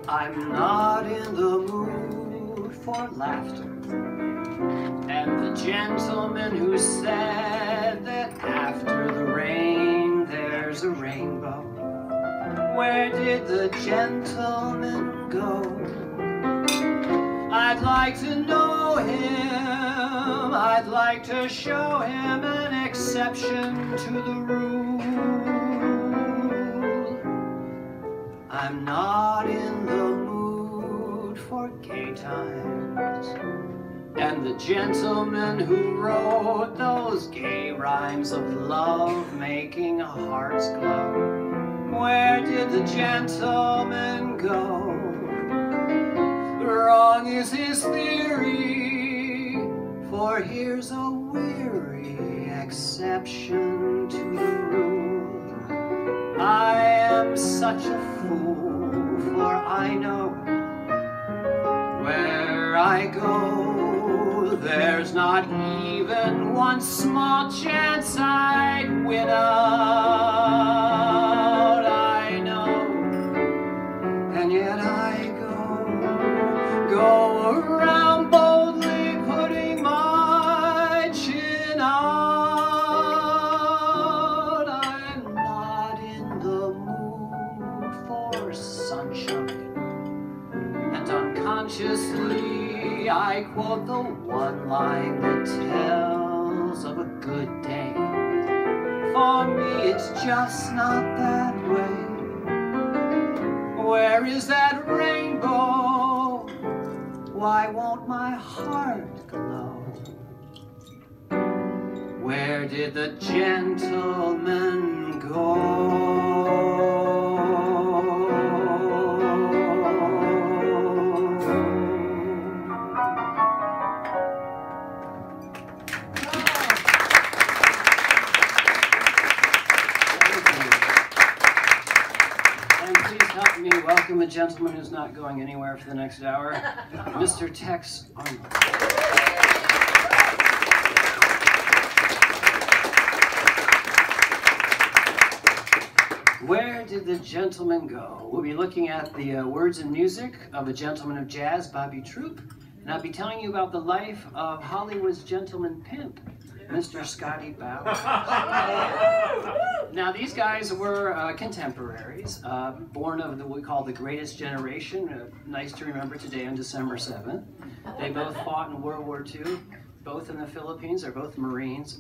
I'm not in the mood for laughter. And the gentleman who said that after the rain there's a rainbow, where did the gentleman go? I'd like to know him, I'd like to show him an exception to the rule. I'm not in the mood for gay times. And the gentleman who wrote those gay rhymes of love making hearts glow, where did the gentleman go? Wrong is his theory, for here's a weary exception to the rule. I am such a fool, for I know where I go, there's not even one small chance I'd win out. I know, and yet I go around boldly putting my chin out. I'm not in the mood for sunshine, and unconsciously I quote the one line that tells of a good day. For me it's just not that way. Where is that rainbow? Why won't my heart glow? Where did the gentleman go? Welcome a gentleman who's not going anywhere for the next hour, Mr. Tex Arnold. Where did the gentleman go? We'll be looking at the words and music of a gentleman of jazz, Bobby Troup, and I'll be telling you about the life of Hollywood's gentleman pimp, Mr. Scotty Bowers. Now these guys were contemporaries, born of what we call the greatest generation, nice to remember today on December 7th. They both fought in World War II, both in the Philippines, they're both Marines.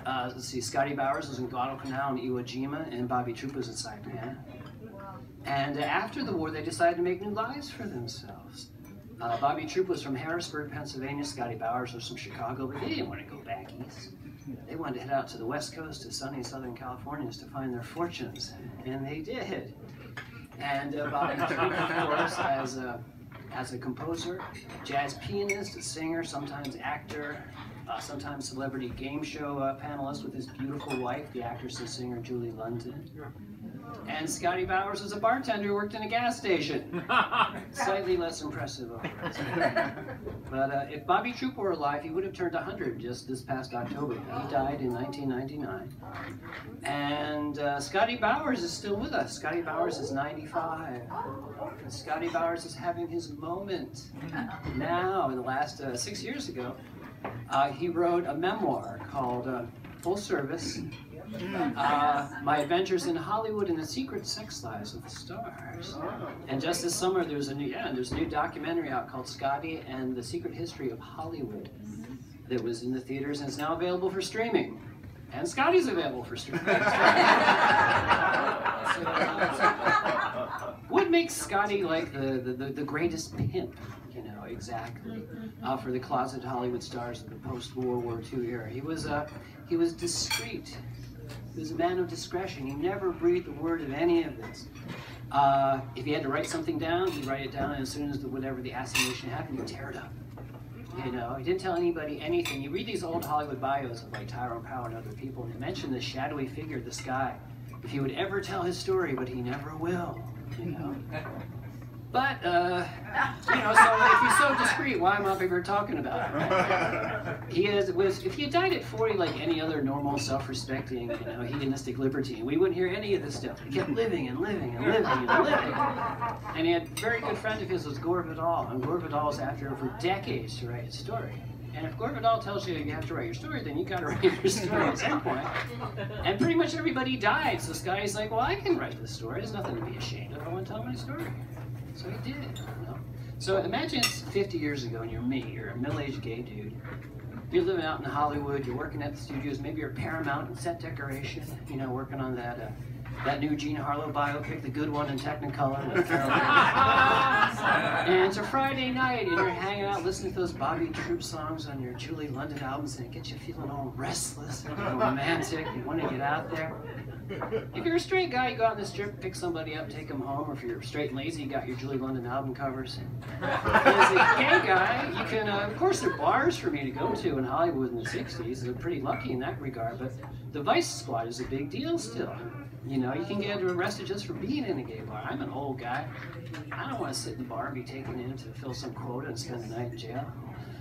Let's see, Scotty Bowers was in Guadalcanal and Iwo Jima, and Bobby Troup was in Saipan. And after the war, they decided to make new lives for themselves. Bobby Troup was from Harrisburg, Pennsylvania. Scotty Bowers was from Chicago, but they didn't want to go back east. They wanted to head out to the West Coast, to sunny Southern California, to find their fortunes, and they did. And Bobby Troup, of course, as a composer, jazz pianist, a singer, sometimes actor, sometimes celebrity game show panelist with his beautiful wife, the actress and singer Julie London. And Scotty Bowers was a bartender who worked in a gas station. Slightly less impressive, of course. But if Bobby Troup were alive, he would have turned 100 just this past October. He died in 1999. And Scotty Bowers is still with us. Scotty Bowers is 95. And Scotty Bowers is having his moment now. In the last 6 years ago, he wrote a memoir called Full Service, My Adventures in Hollywood and the Secret Sex Lives of the Stars. And just this summer there's a new documentary out called Scotty and the Secret History of Hollywood that was in the theaters and is now available for streaming. And Scotty's available for streaming. What makes Scotty like the greatest pimp? You know, exactly, for the closet Hollywood stars of the post-World War II era. He was discreet. He was a man of discretion. He never breathed a word of any of this. If he had to write something down, he'd write it down, and as soon as whatever the assignation happened, he'd tear it up. You know, he didn't tell anybody anything. You read these old Hollywood bios of like Tyrone Power and other people, and they mention this shadowy figure, this guy. If he would ever tell his story, but he never will, you know. But, you know, so if he's so discreet, why am I up here talking about it? If he had died at 40 like any other normal, self-respecting, you know, hedonistic libertine, we wouldn't hear any of this stuff. He kept living and living and living and living. And he had a very good friend of his was Gore Vidal, and Gore Vidal was after him for decades to write his story. And if Gore Vidal tells you you have to write your story, then you got to write your story at some point. And pretty much everybody died, so Scotty's like, well, I can write this story. There's nothing to be ashamed of. I want to tell my story. So he did, you know. So imagine it's 50 years ago and you're me, you're a middle-aged gay dude. You're living out in Hollywood, you're working at the studios, maybe you're Paramount in set decoration, you know, working on that new Jean Harlow biopic, the good one in Technicolor. With and it's a Friday night and you're hanging out listening to those Bobby Troup songs on your Julie London albums and it gets you feeling all restless and romantic, you want to get out there. If you're a straight guy, you go out on the strip, pick somebody up, take them home, or if you're straight and lazy, you got your Julie London album covers. As a gay guy, you can, of course, there are bars for me to go to in Hollywood in the 60s. They're pretty lucky in that regard, but the Vice Squad is a big deal still. You know, you can get arrested just for being in a gay bar. I'm an old guy. I don't want to sit in the bar and be taken in to fill some quota and spend the night in jail.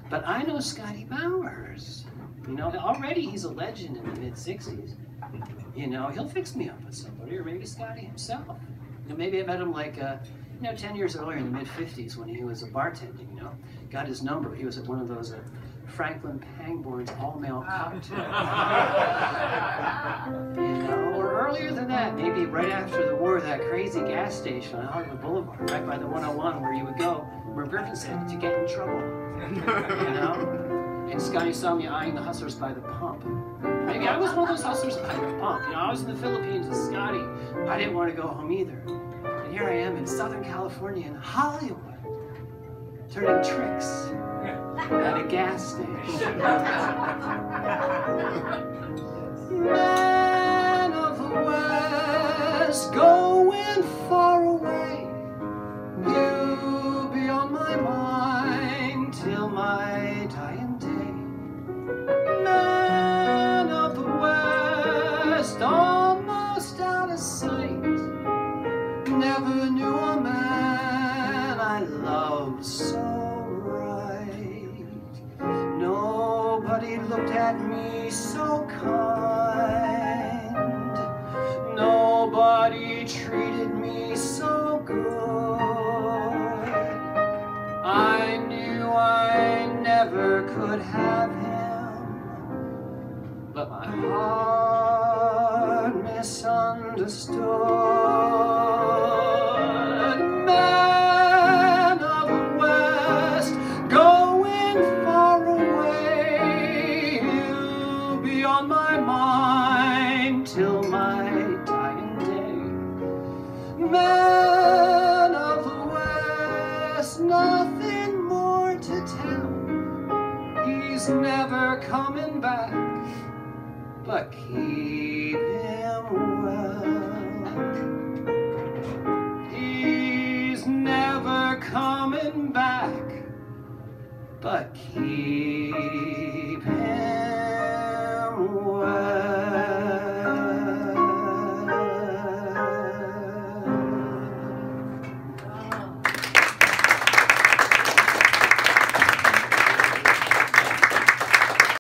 But I know Scotty Bowers. You know, already he's a legend in the mid-60s. You know, he'll fix me up with somebody, or maybe Scotty himself. You know, maybe I met him like, you know, 10 years earlier in the mid-50s when he was a bartending, you know. Got his number. He was at one of those Franklin Pangborn's all-male cocktail. You know, or earlier than that, maybe right after the war, that crazy gas station on Hollywood Boulevard, right by the 101 where you would go, where Griffin said, to get in trouble. You know? And Scotty saw me eyeing the hustlers by the pump. Maybe I was one of those hustlers by the pump. You know, I was in the Philippines with Scotty. I didn't want to go home either. And here I am in Southern California in Hollywood, turning tricks at a gas station. Man of the West, going far away. You'll be on my mind till my dying day. Man of the West, almost out of sight. Never knew a man I loved so right. Nobody looked at me so kind. Nobody treated me so good. I knew I never could have him, but my heart misunderstood. Man of the West, going far away. You'll be on my mind till my dying day. Man of the West, nothing more to tell. He's never coming back, but keep him well. He's never coming back, but keep